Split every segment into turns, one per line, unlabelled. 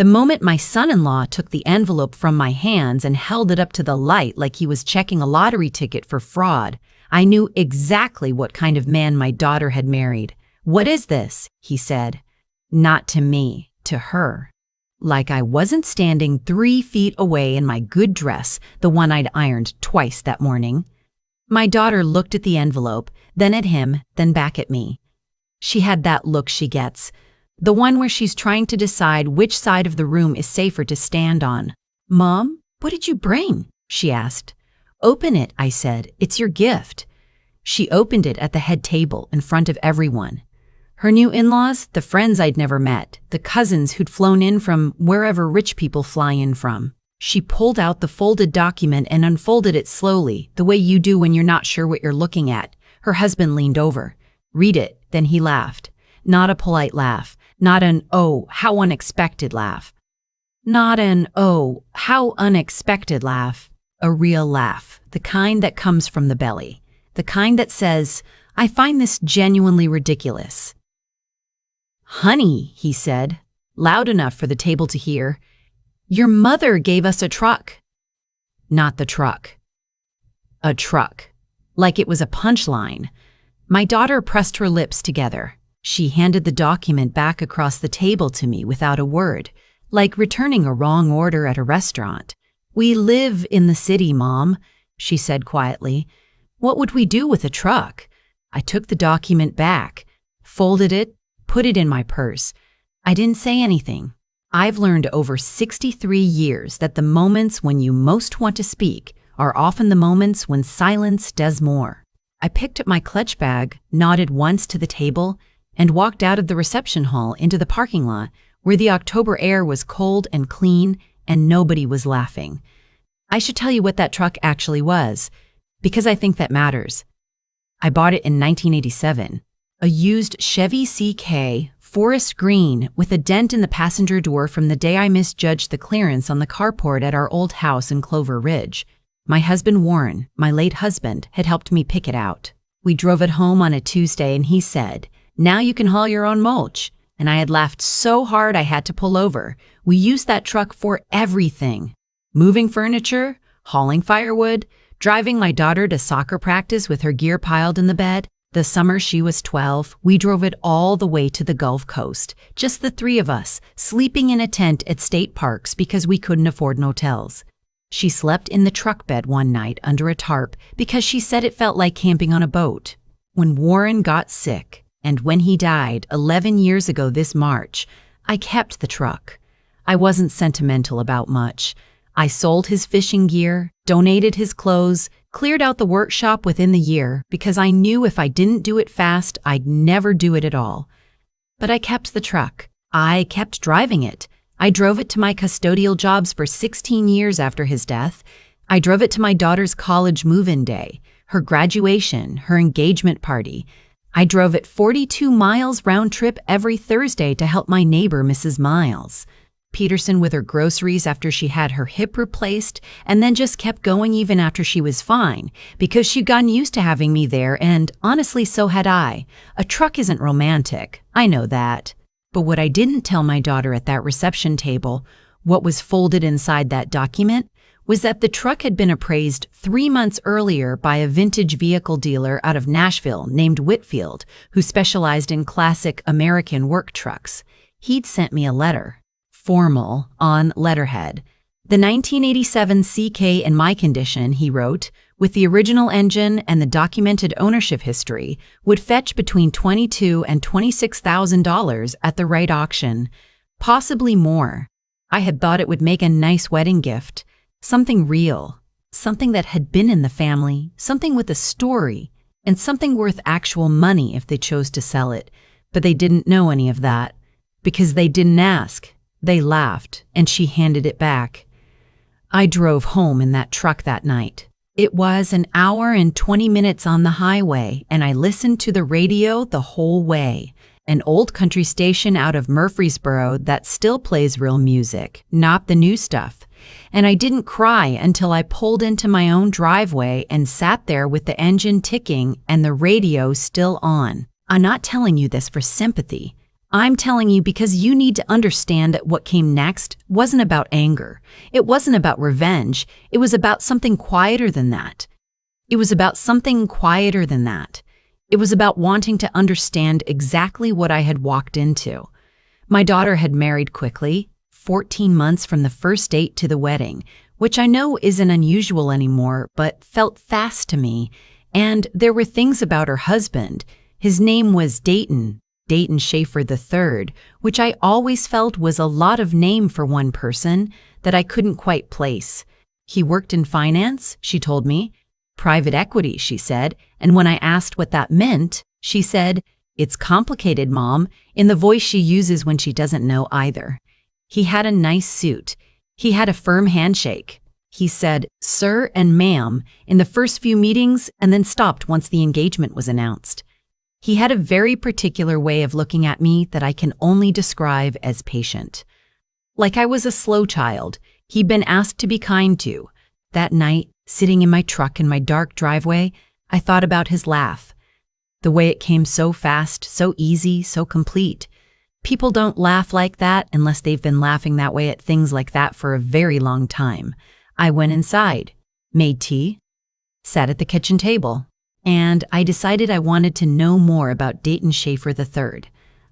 The moment my son-in-law took the envelope from my hands and held it up to the light like he was checking a lottery ticket for fraud, I knew exactly what kind of man my daughter had married. "What is this?" he said. Not to me, to her. Like I wasn't standing 3 feet away in my good dress, the one I'd ironed twice that morning. My daughter looked at the envelope, then at him, then back at me. She had that look she gets, the one where she's trying to decide which side of the room is safer to stand on. "Mom, what did you bring?" she asked. "Open it," I said. "It's your gift." She opened it at the head table in front of everyone. Her new in-laws, the friends I'd never met, the cousins who'd flown in from wherever rich people fly in from. She pulled out the folded document and unfolded it slowly, the way you do when you're not sure what you're looking at. Her husband leaned over. "Read it." Then he laughed. Not a polite laugh. Not an, "Oh, how unexpected" laugh. Not an, "Oh, how unexpected" laugh. A real laugh, the kind that comes from the belly. The kind that says, "I find this genuinely ridiculous." "Honey," he said, loud enough for the table to hear, "your mother gave us a truck." Not the truck. A truck. Like it was a punchline. My daughter pressed her lips together. She handed the document back across the table to me without a word, like returning a wrong order at a restaurant. "We live in the city, Mom," she said quietly. "What would we do with a truck?" I took the document back, folded it, put it in my purse. I didn't say anything. I've learned over 63 years that the moments when you most want to speak are often the moments when silence does more. I picked up my clutch bag, nodded once to the table, and walked out of the reception hall into the parking lot where the October air was cold and clean and nobody was laughing. I should tell you what that truck actually was, because I think that matters. I bought it in 1987, a used Chevy CK, forest green, with a dent in the passenger door from the day I misjudged the clearance on the carport at our old house in Clover Ridge. My husband Warren, my late husband, had helped me pick it out. We drove it home on a Tuesday and he said, "Now you can haul your own mulch." And I had laughed so hard I had to pull over. We used that truck for everything. Moving furniture, hauling firewood, driving my daughter to soccer practice with her gear piled in the bed. The summer she was 12, we drove it all the way to the Gulf Coast, just the 3 of us, sleeping in a tent at state parks because we couldn't afford hotels. She slept in the truck bed one night under a tarp because she said it felt like camping on a boat. When Warren got sick, and when he died 11 years ago this March, I kept the truck. I wasn't sentimental about much. I sold his fishing gear, donated his clothes, cleared out the workshop within the year because I knew if I didn't do it fast, I'd never do it at all. But I kept the truck. I kept driving it. I drove it to my custodial jobs for 16 years after his death. I drove it to my daughter's college move-in day, her graduation, her engagement party. I drove it 42 miles round trip every Thursday to help my neighbor, Mrs. Miles Peterson, with her groceries after she had her hip replaced, and then just kept going even after she was fine, because she'd gotten used to having me there, and honestly, so had I. A truck isn't romantic, I know that. But what I didn't tell my daughter at that reception table, what was folded inside that document, was that the truck had been appraised 3 months earlier by a vintage vehicle dealer out of Nashville named Whitfield, who specialized in classic American work trucks. He'd sent me a letter, formal, on letterhead. "The 1987 CK in my condition," he wrote, "with the original engine and the documented ownership history, would fetch between $22,000 and $26,000 at the right auction, possibly more. I had thought it would make a nice wedding gift. Something real, something that had been in the family, something with a story, and something worth actual money if they chose to sell it. But they didn't know any of that, because they didn't ask. They laughed, and she handed it back." I drove home in that truck that night. It was an hour and 20 minutes on the highway, and I listened to the radio the whole way. An old country station out of Murfreesboro that still plays real music, not the new stuff. And I didn't cry until I pulled into my own driveway and sat there with the engine ticking and the radio still on. I'm not telling you this for sympathy. I'm telling you because you need to understand that what came next wasn't about anger. It wasn't about revenge. It was about something quieter than that. It was about something quieter than that. It was about wanting to understand exactly what I had walked into. My daughter had married quickly, 14 months from the first date to the wedding, which I know isn't unusual anymore, but felt fast to me. And there were things about her husband. His name was Dayton Schaefer III, which I always felt was a lot of name for one person that I couldn't quite place. He worked in finance, she told me. Private equity, she said, and when I asked what that meant, she said, "It's complicated, Mom," in the voice she uses when she doesn't know either. He had a nice suit. He had a firm handshake. He said, "Sir" and "Ma'am" in the first few meetings and then stopped once the engagement was announced. He had a very particular way of looking at me that I can only describe as patient. Like I was a slow child he'd been asked to be kind to. That night, sitting in my truck in my dark driveway, I thought about his laugh. The way it came so fast, so easy, so complete. People don't laugh like that unless they've been laughing that way at things like that for a very long time. I went inside, made tea, sat at the kitchen table, and I decided I wanted to know more about Dayton Schaefer III.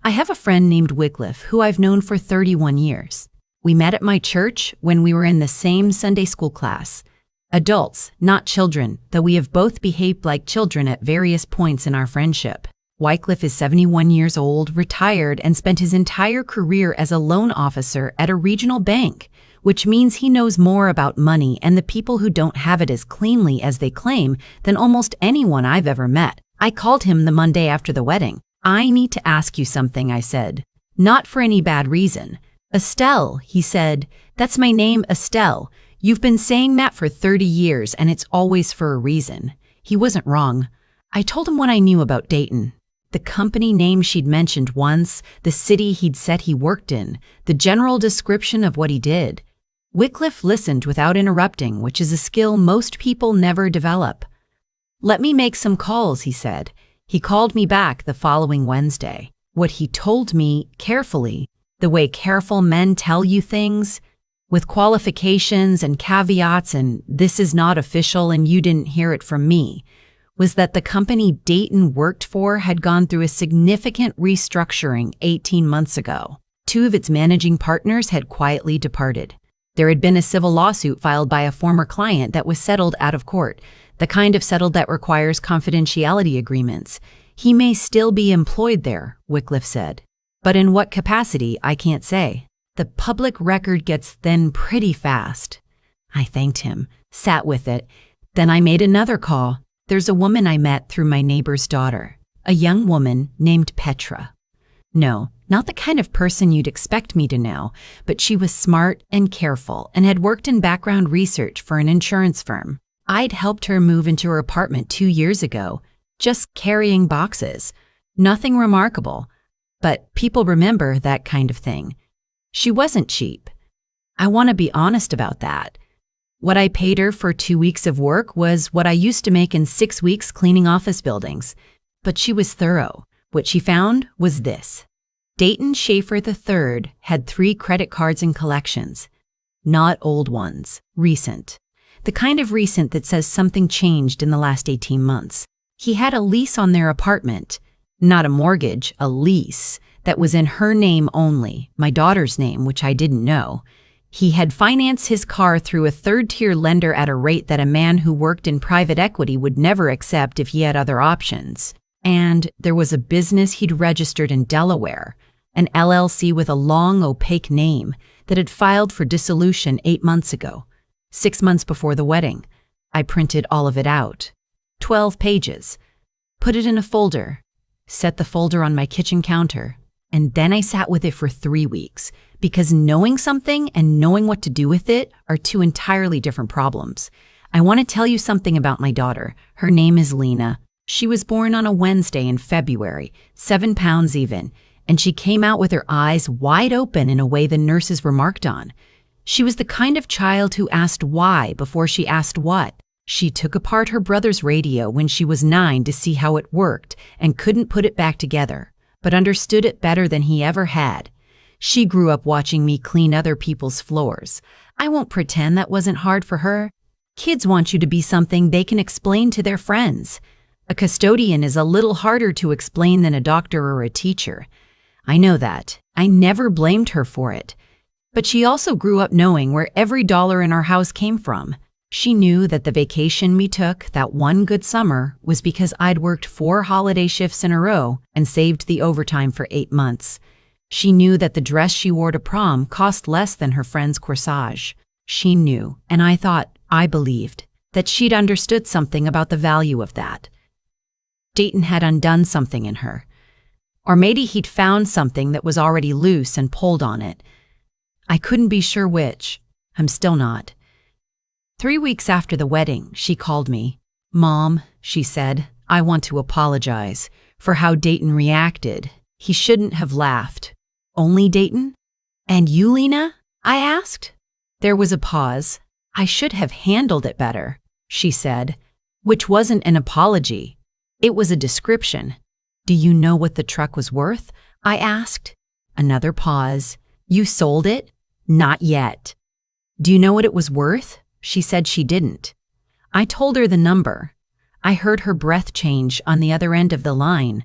I have a friend named Wycliffe who I've known for 31 years. We met at my church when we were in the same Sunday school class. Adults, not children, though we have both behaved like children at various points in our friendship. Wycliffe is 71 years old, retired, and spent his entire career as a loan officer at a regional bank, which means he knows more about money and the people who don't have it as cleanly as they claim than almost anyone I've ever met. I called him the Monday after the wedding. "I need to ask you something," I said. "Not for any bad reason." "Estelle," he said. "That's my name, Estelle. You've been saying that for 30 years, and it's always for a reason." He wasn't wrong. I told him what I knew about Dayton. The company name she'd mentioned once, the city he'd said he worked in, the general description of what he did. Wycliffe listened without interrupting, which is a skill most people never develop. "Let me make some calls," he said. He called me back the following Wednesday. What he told me, carefully, the way careful men tell you things, with qualifications and caveats and "this is not official and you didn't hear it from me," was that the company Dayton worked for had gone through a significant restructuring 18 months ago. 2 of its managing partners had quietly departed. There had been a civil lawsuit filed by a former client that was settled out of court, the kind of settled that requires confidentiality agreements. He may still be employed there, Wycliffe said. But in what capacity, I can't say. The public record gets thin pretty fast. I thanked him, sat with it. Then I made another call. There's a woman I met through my neighbor's daughter, a young woman named Petra. No, not the kind of person you'd expect me to know, but she was smart and careful and had worked in background research for an insurance firm. I'd helped her move into her apartment 2 years ago, just carrying boxes. Nothing remarkable, but people remember that kind of thing. She wasn't cheap. I want to be honest about that. What I paid her for 2 weeks of work was what I used to make in 6 weeks cleaning office buildings. But she was thorough. What she found was this. Dayton Schaefer III had 3 credit cards in collections. Not old ones, recent. The kind of recent that says something changed in the last 18 months. He had a lease on their apartment. Not a mortgage, a lease, that was in her name only, my daughter's name, which I didn't know. He had financed his car through a third-tier lender at a rate that a man who worked in private equity would never accept if he had other options. And there was a business he'd registered in Delaware, an LLC with a long, opaque name that had filed for dissolution 8 months ago, 6 months before the wedding. I printed all of it out. 12 pages. Put it in a folder. Set the folder on my kitchen counter. And then I sat with it for 3 weeks, because knowing something and knowing what to do with it are 2 entirely different problems. I want to tell you something about my daughter. Her name is Lena. She was born on a Wednesday in February, 7 pounds even, and she came out with her eyes wide open in a way the nurses remarked on. She was the kind of child who asked why before she asked what. She took apart her brother's radio when she was 9 to see how it worked and couldn't put it back together. but understood it better than he ever had. She grew up watching me clean other people's floors. I won't pretend that wasn't hard for her. Kids want you to be something they can explain to their friends. A custodian is a little harder to explain than a doctor or a teacher. I know that. I never blamed her for it. But she also grew up knowing where every dollar in our house came from. She knew that the vacation we took that one good summer was because I'd worked 4 holiday shifts in a row and saved the overtime for 8 months. She knew that the dress she wore to prom cost less than her friend's corsage. She knew, and I believed, that she'd understood something about the value of that. Dayton had undone something in her. Or maybe he'd found something that was already loose and pulled on it. I couldn't be sure which. I'm still not. 3 weeks after the wedding, she called me. "Mom," she said, "I want to apologize for how Dayton reacted. He shouldn't have laughed." "Only Dayton? And you, Lena?" I asked. There was a pause. "I should have handled it better," she said, which wasn't an apology. It was a description. "Do you know what the truck was worth?" I asked. Another pause. "You sold it?" "Not yet." "Do you know what it was worth?" She said she didn't. I told her the number. I heard her breath change on the other end of the line,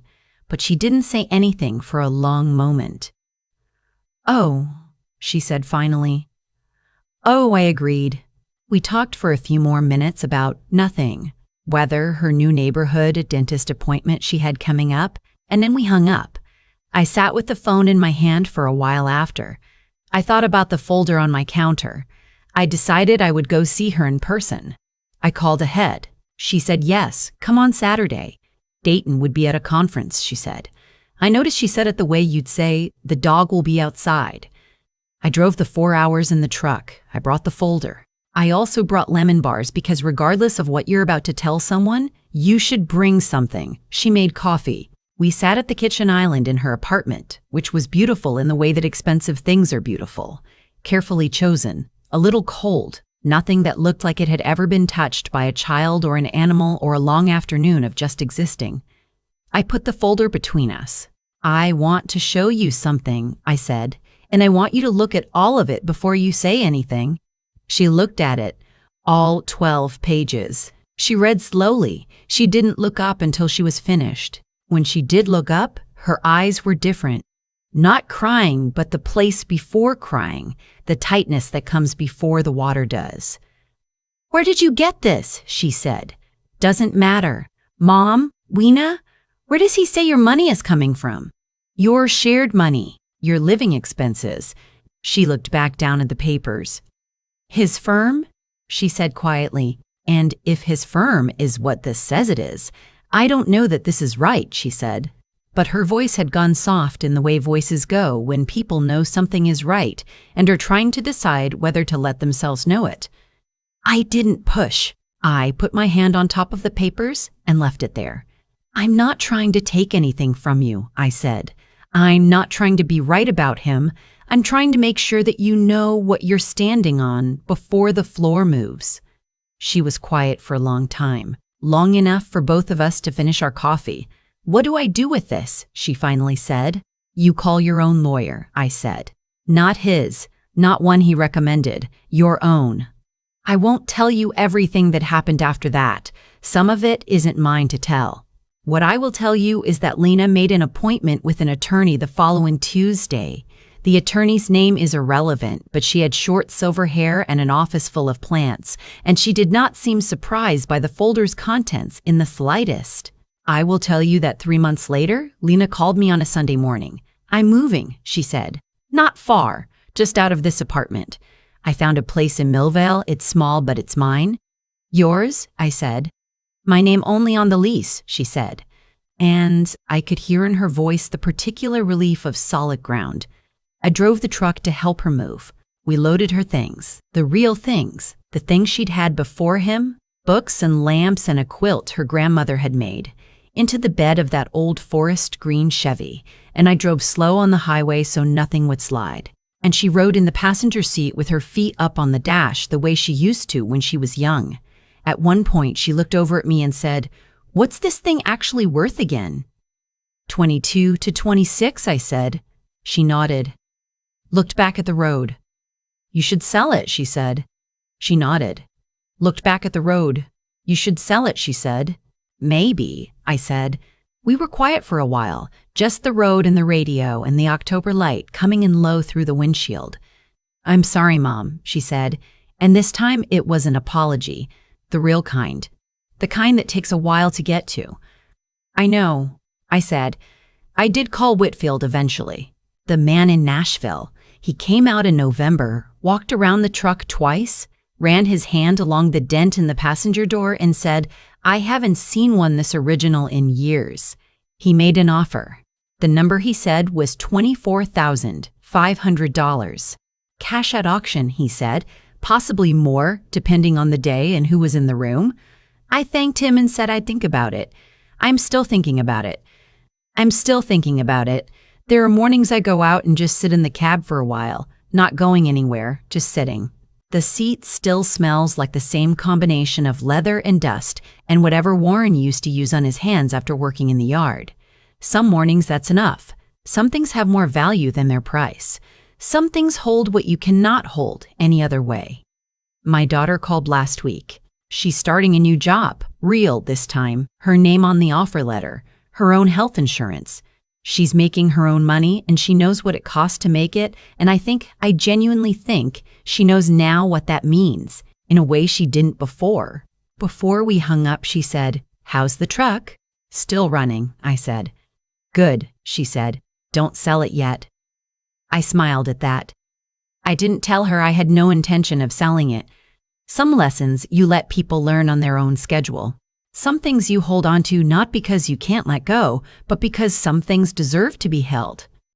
but she didn't say anything for a long moment. "Oh," she said finally. "Oh," I agreed. We talked for a few more minutes about nothing. Weather, her new neighborhood, a dentist appointment she had coming up, and then we hung up. I sat with the phone in my hand for a while after. I thought about the folder on my counter. I decided I would go see her in person. I called ahead. She said yes, come on Saturday. Dayton would be at a conference, she said. I noticed she said it the way you'd say, "The dog will be outside." I drove the 4 hours in the truck. I brought the folder. I also brought lemon bars because regardless of what you're about to tell someone, you should bring something. She made coffee. We sat at the kitchen island in her apartment, which was beautiful in the way that expensive things are beautiful. Carefully chosen, a little cold, nothing that looked like it had ever been touched by a child or an animal or a long afternoon of just existing. I put the folder between us. "I want to show you something," I said, "and I want you to look at all of it before you say anything." She looked at it, all 12 pages. She read slowly. She didn't look up until she was finished. When she did look up, her eyes were different. Not crying, but the place before crying, the tightness that comes before the water does. "Where did you get this?" she said. "Doesn't matter. Mom, Weena, where does he say your money is coming from?" "Your shared money, your living expenses." She looked back down at the papers. "His firm?" she said quietly. "And if his firm is what this says it is, I don't know that this is right," she said. But her voice had gone soft in the way voices go when people know something is right and are trying to decide whether to let themselves know it. I didn't push. I put my hand on top of the papers and left it there. "I'm not trying to take anything from you," I said. "I'm not trying to be right about him. I'm trying to make sure that you know what you're standing on before the floor moves." She was quiet for a long time, long enough for both of us to finish our coffee. "What do I do with this?" she finally said. "You call your own lawyer," I said. "Not his, not one he recommended, your own." "I won't tell you everything that happened after that. Some of it isn't mine to tell. What I will tell you is that Lena made an appointment with an attorney the following Tuesday. The attorney's name is irrelevant, but she had short silver hair and an office full of plants, and she did not seem surprised by the folder's contents in the slightest. I will tell you that 3 months later, Lena called me on a Sunday morning. "I'm moving," she said. "Not far, just out of this apartment. I found a place in Millvale. It's small, but it's mine." "Yours?" I said. "My name only on the lease," she said. And I could hear in her voice the particular relief of solid ground. I drove the truck to help her move. We loaded her things, the real things, the things she'd had before him, books and lamps and a quilt her grandmother had made, into the bed of that old forest green Chevy, and I drove slow on the highway so nothing would slide. And she rode in the passenger seat with her feet up on the dash the way she used to when she was young. At one point, she looked over at me and said, "What's this thing actually worth again?" 22 to 26, I said. She nodded. Looked back at the road. You should sell it, she said. She nodded. Looked back at the road. You should sell it, she said. Maybe, I said. We were quiet for a while, just the road and the radio and the October light coming in low through the windshield. I'm sorry, Mom, she said, and this time it was an apology, the real kind, the kind that takes a while to get to. I know, I said. I did call Whitfield eventually. The man in Nashville. He came out in November, walked around the truck twice, ran his hand along the dent in the passenger door and said, I haven't seen one this original in years. He made an offer. The number he said was $24,500. Cash at auction, he said, possibly more, depending on the day and who was in the room. I thanked him and said I'd think about it. I'm still thinking about it. There are mornings I go out and just sit in the cab for a while, not going anywhere, just sitting. The seat still smells like the same combination of leather and dust and whatever Warren used to use on his hands after working in the yard. Some mornings that's enough. Some things have more value than their price. Some things hold what you cannot hold any other way. My daughter called last week. She's starting a new job, real this time, her name on the offer letter, her own health insurance. She's making her own money and she knows what it costs to make it, and I genuinely think she knows now what that means, in a way she didn't before. Before we hung up, she said, How's the truck? Still running, I said. Good, she said. Don't sell it yet. I smiled at that. I didn't tell her I had no intention of selling it. Some lessons you let people learn on their own schedule. Some things you hold on to not because you can't let go, but because some things deserve to be held.